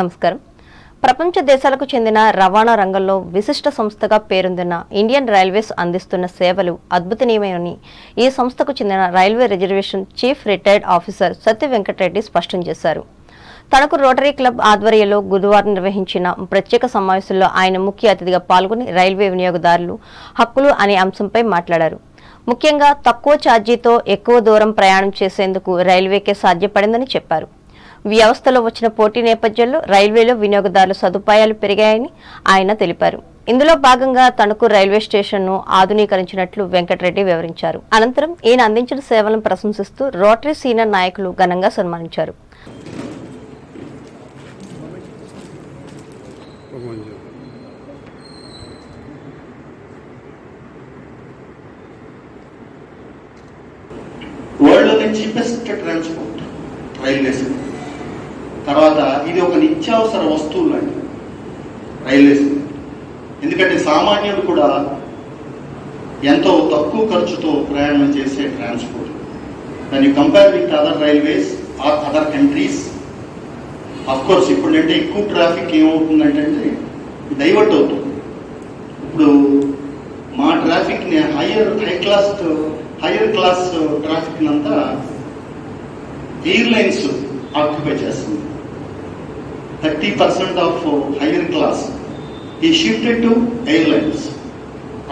నమస్కారం. ప్రపంచ దేశాలకు చెందిన రవాణా రంగంలో విశిష్ట సంస్థగా పేరొందిన ఇండియన్ రైల్వేస్ అందిస్తున్న సేవలు అద్భుతనీయమని ఈ సంస్థకు చెందిన railway reservation chief retired officer Satya Venkatareddy స్పష్టం చేశారు. తణుకు రోటరీ క్లబ్ ఆధ్వర్యంలో గురువారం నిర్వహించిన ప్రత్యేక సమావేశంలో ఆయన ముఖ్య అతిథిగా పాల్గొని రైల్వే వినియోగదారులు హక్కులు అనే అంశంపై మాట్లాడారు. ముఖ్యంగా తక్కువ ఛార్జీతో ఎక్కువ దూరం ప్రయాణం చేసేందుకు రైల్వేకే సాధ్యపడిందని చెప్పారు. వ్యవస్థలో వచ్చిన పోటీ నేపథ్యంలో రైల్వేలో వినియోగదారుల సదుపాయాలు పెరిగాయని ఆయన తెలిపారు. ఇందులో భాగంగా తణుకు రైల్వే స్టేషన్ను ఆధునీకరించినట్లు వెంకటరెడ్డి వివరించారు. అనంతరం ఈయన అందించిన సేవలను ప్రశంసిస్తూ రోటరీ సీనియర్ నాయకులు ఘనంగా సన్మానించారు. వరల్డ్లోనే చీపెస్ట్ ట్రాన్స్పోర్ట్ రైల్వేస్. తర్వాత ఇది ఒక నిత్యావసర వస్తువు లాంటి రైల్వేస్. ఎందుకంటే సామాన్యుడు కూడా ఎంతో తక్కువ ఖర్చుతో ప్రయాణం చేసే ట్రాన్స్పోర్ట్. దాన్ని compare with other railways or other countries. Of course ఇప్పుడంటే ఎక్కువ ట్రాఫిక్ ఏమవుతుందంటే డైవర్ట్ అవుతుంది. ఇప్పుడు మా ట్రాఫిక్ని హైయర్ క్లాస్ ట్రాఫిక్ అంతా ఎయిర్లైన్స్ ఆక్యుపై చేస్తుంది. 30% of higher class is shifted to airlines.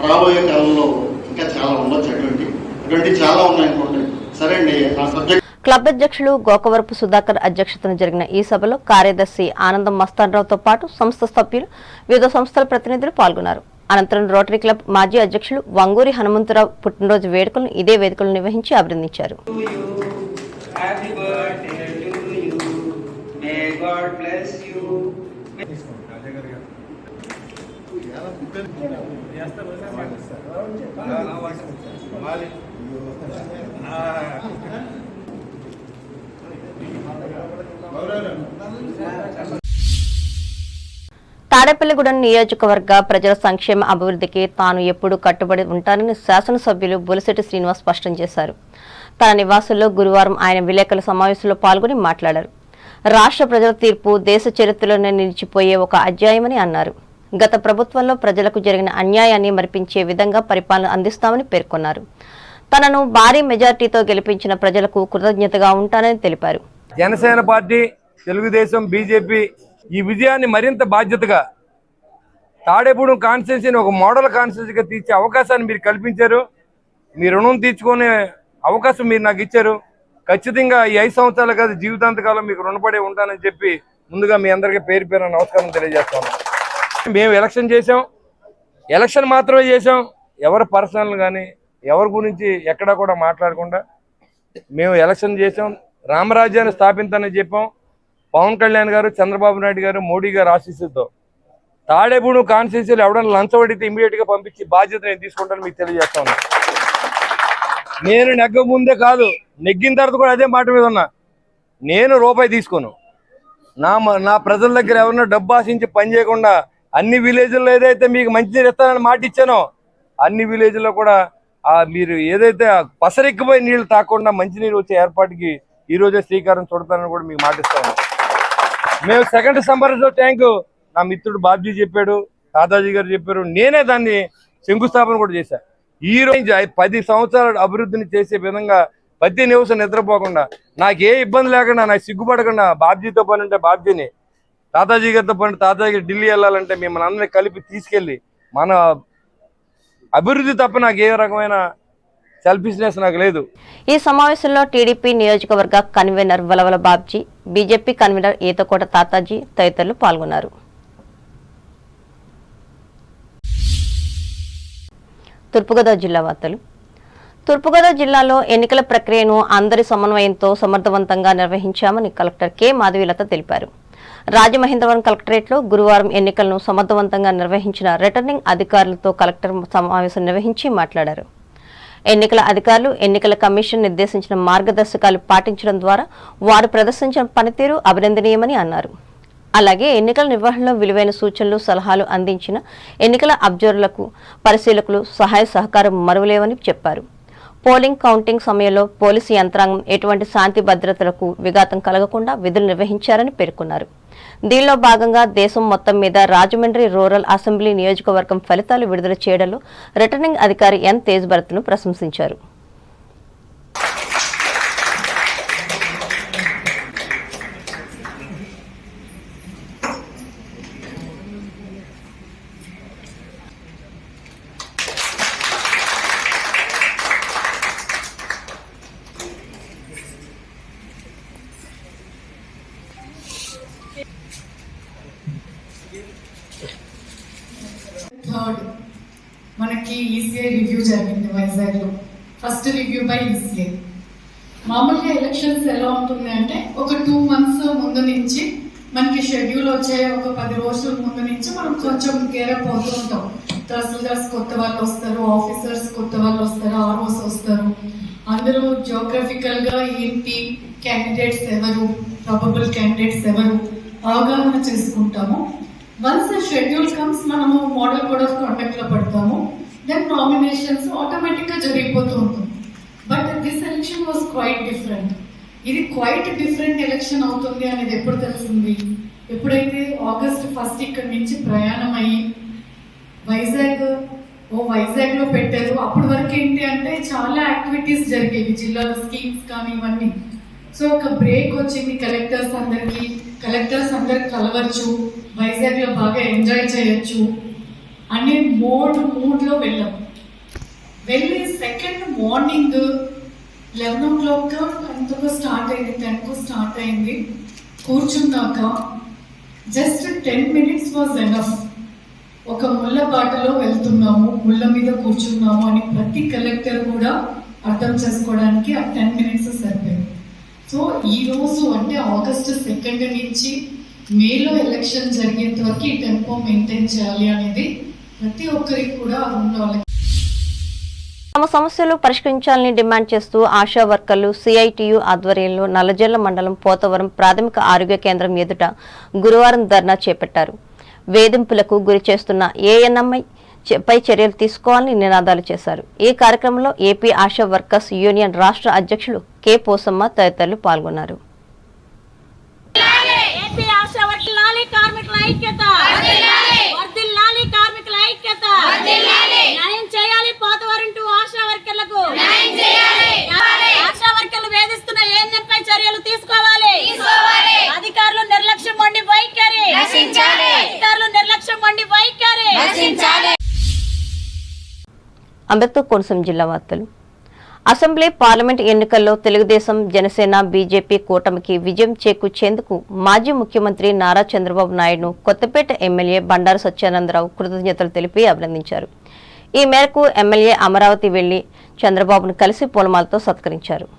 రాబోయే కాలంలో ఇంకా చాలా ఉండొచ్చు. అటువంటి చాలా ఉన్నాయనుకోండి. సరే అండి. ఆ సబ్జెక్ట్ క్లబ్ అధ్యక్షులు గోకవరపు సుధాకర్ అధ్యక్షతన జరిగిన ఈ సభలో కార్యదర్శి ఆనందం మస్తాన్రావుతో పాటు సంస్థ సభ్యులు, వివిధ సంస్థల ప్రతినిధులు పాల్గొన్నారు. అనంతరం రోటరీ క్లబ్ మాజీ అధ్యక్షులు వంగూరి హనుమంతరావు పుట్టినరోజు వేడుకలను ఇదే వేదికలు నిర్వహించి అభినందించారు. తాడేపల్లిగూడెం నియోజకవర్గ ప్రజల సంక్షేమ అభివృద్ధికి తాను ఎప్పుడూ కట్టుబడి ఉంటానని శాసనసభ్యులు బొలిశెట్టి శ్రీనివాస్ స్పష్టం చేశారు. తన నివాసంలో గురువారం ఆయన విలేకరుల సమావేశంలో పాల్గొని మాట్లాడారు. రాష్ట్ర ప్రజల తీర్పు దేశ చరిత్రలోనే నిలిచిపోయే ఒక అధ్యాయమని అన్నారు. గత ప్రభుత్వంలో ప్రజలకు జరిగిన అన్యాయాన్ని మరిపించే విధంగా పరిపాలన అందిస్తామని పేర్కొన్నారు. తనను భారీ మెజార్టీతో గెలిపించిన ప్రజలకు కృతజ్ఞతగా ఉంటానని తెలిపారు. జనసేన పార్టీ, తెలుగుదేశం, బీజేపీ ఈ విజయాన్ని మరింత బాధ్యతగా తాడేపూడెం కాన్స్టిట్యున్సీని ఒక మోడల్ కాన్స్టిట్యున్సీగా తీర్చే అవకాశాన్ని మీరు కల్పించారు. మీ రుణం తీర్చుకునే అవకాశం మీరు నాకు ఇచ్చారు. ఖచ్చితంగా ఈ 5 సంవత్సరాలు కాదు, జీవితాంతకాలం మీకు రుణపడే ఉంటానని చెప్పి ముందుగా మీ అందరికీ పేరు పేరు నమస్కారం తెలియజేస్తాను. మేము ఎలక్షన్ చేసాం, ఎలక్షన్ మాత్రమే చేసాం. ఎవరి పర్సనల్ కానీ ఎవరి గురించి ఎక్కడా కూడా మాట్లాడకుండా మేము ఎలక్షన్ చేసాం. రామరాజ్యాన్ని స్థాపించాలని చెప్పాం. పవన్ కళ్యాణ్ గారు, చంద్రబాబు నాయుడు గారు, మోడీ గారు ఆశీస్సులతో తాడేపూడెం కాన్స్టిట్యున్సీలు ఎవడన్నా లంచం అడిగితే ఇమీడియట్గా పంపించి బాధ్యత నేను తీసుకుంటాను మీకు తెలియజేస్తాను. నేను నెగ్గ ముందే కాదు, నెగ్గిన తర్వాత కూడా అదే మాట మీద ఉన్నా. నేను రూపాయి తీసుకోను. నా ప్రజల దగ్గర ఎవరన్నా డబ్బు ఆశించి పని చేయకుండా అన్ని విలేజ్ల్లో ఏదైతే మీకు మంచినీరు ఇస్తానని మాట ఇచ్చానో అన్ని విలేజ్లో కూడా మీరు ఏదైతే పసరెక్కిపోయి నీళ్లు తాకుండా మంచినీరు వచ్చే ఏర్పాటుకి ఈ రోజే శ్రీకారం చుడతానని కూడా మీకు మాటిస్తాను. మేము సెకండ్ సమ్మర్లో ట్యాంకు నా మిత్రుడు బాబ్జీ చెప్పాడు, దాదాజీ గారు చెప్పారు. నేనే దాన్ని శంకుస్థాపన కూడా చేశాను. ఈ రోజు 10 సంవత్సరాల అభివృద్ధిని చేసే విధంగా ప్రతి నిమిషం నిద్రపోకుండా, నాకే ఇబ్బంది లేకుండా, నాకు సిగ్గుపడకుండా బాబ్జీతో పని ఉంటే బాబ్జీని, తాతాజీ గారితో పని తాతాజీ ఢిల్లీ వెళ్ళాలంటే మిమ్మల్ని అందరినీ కలిపి తీసుకెళ్ళి మన అభివృద్ధి తప్ప నాకు ఏ రకమైన సెల్ఫిష్నెస్ నాకు లేదు. ఈ సమావేశంలో టీడీపీ నియోజకవర్గ convener Valavala Babji, BJP convener Eethakota Tataji తదితరులు పాల్గొన్నారు. తూర్పుగోదావరి జిల్లా వార్తలు. తూర్పుగోదావరి జిల్లాలో ఎన్నికల ప్రక్రియను అందరి సమన్వయంతో సమర్థవంతంగా నిర్వహించామని కలెక్టర్ కె మాధవీలత తెలిపారు. రాజమహేంద్రవరం కలెక్టరేట్లో గురువారం ఎన్నికలను సమర్థవంతంగా నిర్వహించిన రిటర్నింగ్ అధికారులతో కలెక్టర్ సమావేశం నిర్వహించి మాట్లాడారు. ఎన్నికల అధికారులు ఎన్నికల కమిషన్ నిర్దేశించిన మార్గదర్శకాలు పాటించడం ద్వారా వారు ప్రదర్శించిన పనితీరు అభినందనీయమని అన్నారు. అలాగే ఎన్నికల నిర్వహణలో విలువైన సూచనలు, సలహాలు అందించిన ఎన్నికల అబ్జర్వర్లకు, పరిశీలకులు సహాయ సహకారం మరువలేవని చెప్పారు. పోలింగ్ కౌంటింగ్ సమయంలో పోలీసు యంత్రాంగం ఎటువంటి శాంతి భద్రతలకు విఘాతం కలగకుండా విధులు నిర్వహించారని పేర్కొన్నారు. దీనిలో భాగంగా దేశం మొత్తం మీద రాజమండ్రి రూరల్ అసెంబ్లీ నియోజకవర్గం ఫలితాలు విడుదల చేయడంలో రిటర్నింగ్ అధికారి ఎన్ తేజ్ భరత్ను ప్రశంసించారు. థర్డ్ మనకి ఈసీఐ రివ్యూ జరిగింది వైజాగ్లో. First review by ECI. మామూలుగా ఎలక్షన్స్ ఎలా ఉంటుంది అంటే ఒక 2 months ముందు నుంచి మనకి షెడ్యూల్ వచ్చే ఒక 10 రోజుల ముందు నుంచి మనం కొంచెం కేరప్ అవుతూ ఉంటాం. తహసీల్దార్స్ కొత్త వాళ్ళు వస్తారు, ఆఫీసర్స్ కొత్త వాళ్ళు వస్తారు, ఆర్ఓస్ వస్తారు. అందరూ జియోగ్రఫికల్గా ఏంటి, క్యాండిడేట్స్ ఎవరు, ప్రాబబుల్ క్యాండిడేట్స్ ఎవరు అవగాహన చేసుకుంటాము. వన్స్ షెడ్యూల్ కమ్స్ మనము మోడల్ కోడ్ ఆఫ్ కాండక్ట్లో పడతాము. దెన్ నామినేషన్స్ ఆటోమేటిక్గా జరిగిపోతూ ఉంటుంది. But this election was quite different. ఇది క్వైట్ డిఫరెంట్ ఎలక్షన్ అవుతుంది అనేది ఎప్పుడు తెలిసింది? ఎప్పుడైతే August 1 ఇక్కడి నుంచి ప్రయాణం అయ్యి వైజాగ్లో పెట్టారు. అప్పటి వరకు ఏంటి అంటే చాలా యాక్టివిటీస్ జరిగేవి జిల్లాలో, స్కీమ్స్ కానీ ఇవన్నీ. సో ఒక బ్రేక్ వచ్చింది కలెక్టర్స్ అందరికి కలవచ్చు, వైజాగ్లో బాగా ఎంజాయ్ చేయొచ్చు అనే మూడ్లో వెళ్ళి సెకండ్ మార్నింగ్ 11 o'clock ఎంతకు స్టార్ట్ అయింది, 10కు స్టార్ట్ అయింది. కూర్చున్నాక జస్ట్ 10 minutes వాజ్ ఎనఫ్. ఒక ముళ్ళ బాటలో వెళ్తున్నాము, ముళ్ళ మీద కూర్చున్నాము అని ప్రతి కలెక్టర్ కూడా అర్థం చేసుకోవడానికి ఆ 10 minutes సరిపోయింది. సో ఈరోజు అంటే August 2 నుంచి మేలో ఎలక్షన్ జరిగేంత వరకు ఈ టెంపో మెయింటైన్ చేయాలి అనేది ప్రతి ఒక్కరికి కూడా ఉండాలి. తమ సమస్యలు పరిష్కరించాలని డిమాండ్ చేస్తూ ఆశా వర్కర్లు సిఐటియు ఆధ్వర్యంలో నల్లజర్ల మండలం పోతవరం ప్రాథమిక ఆరోగ్య కేంద్రం ఎదుట గురువారం ధర్నా చేపట్టారు. వేధింపులకు గురి చేస్తున్న ఏఎన్ఎంఐ పై చర్యలు తీసుకోవాలని నినాదాలు చేశారు. ఈ కార్యక్రమంలో ఏపీ ఆశా వర్కర్స్ యూనియన్ రాష్ట్ర అధ్యక్షులు కె పోసమ్మ తదితరులు పాల్గొన్నారు. అంబేద్కర్ కోనసీమ జిల్లా వార్తలు. అసెంబ్లీ పార్లమెంట్ ఎన్నికల్లో తెలుగుదేశం జనసేన బీజేపీ కూటమికి విజయం చేకూర్చేందుకు మాజీ ముఖ్యమంత్రి నారా చంద్రబాబు నాయుడును కొత్తపేట ఎమ్మెల్యే బండారు సత్యానందరావు కృతజ్ఞతలు తెలిపి అభినందించారు. ఈ మేరకు ఎమ్మెల్యే అమరావతి వెళ్లి చంద్రబాబును కలిసి పూలమాలతో సత్కరించారు.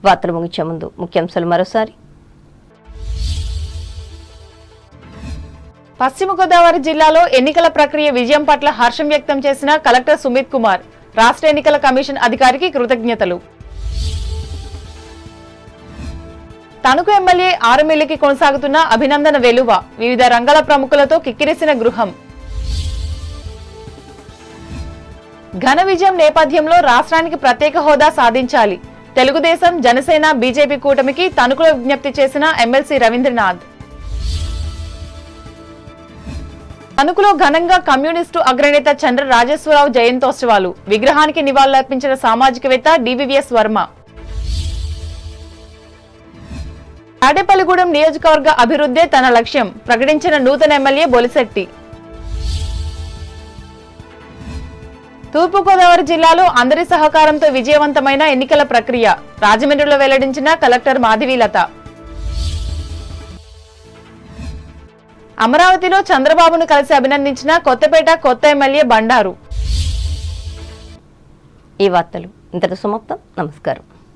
వార్తలు ముగించే ముందు ముఖ్యాంశాలు మరోసారి. పశ్చిమ గోదావరి జిల్లాలో ఎన్నికల ప్రక్రియ విజయం పట్ల హర్షం వ్యక్తం చేసిన కలెక్టర్ సుమిత్ కుమార్ రాష్ట్ర ఎన్నికల కమిషన్ అధికారికి కృతజ్ఞతలు. తణుకు ఎమ్మెల్యే ఆరుమిల్లికి కొనసాగుతున్న అభినందన వెలువ, వివిధ రంగాల ప్రముఖులతో కిక్కిరిసిన గృహం. ఘన విజయం నేపథ్యంలో రాష్ట్రానికి ప్రత్యేక హోదా సాధించాలి, తెలుగుదేశం జనసేన బీజేపీ కూటమికి తణుకులో విజ్ఞప్తి చేసిన ఎమ్మెల్సీ రవీంద్రనాథ్. తణుకులో ఘనంగా కమ్యూనిస్టు అగ్రనేత చంద్ర రాజేశ్వరరావు జయంతోత్సవాలు, విగ్రహానికి నివాళులర్పించిన సామాజికవేత్త డివివిఎస్ వర్మ. తాడేపల్లిగూడెం నియోజకవర్గ అభివృద్ధే తన లక్ష్యం, ప్రకటించిన నూతన ఎమ్మెల్యే బొలిశెట్టి. తూర్పుగోదావరి జిల్లాలో అందరి సహకారంతో విజయవంతమైన ఎన్నికల ప్రక్రియ, రాజమండ్రిలో వెల్లడించిన కలెక్టర్ మాధవీలత. అమరావతిలో చంద్రబాబును కలిసి అభినందించిన కొత్తపేట కొత్త ఎమ్మెల్యే బండారు. ఈ వార్తలు ఇంతటితో సమాప్తం. నమస్కారం.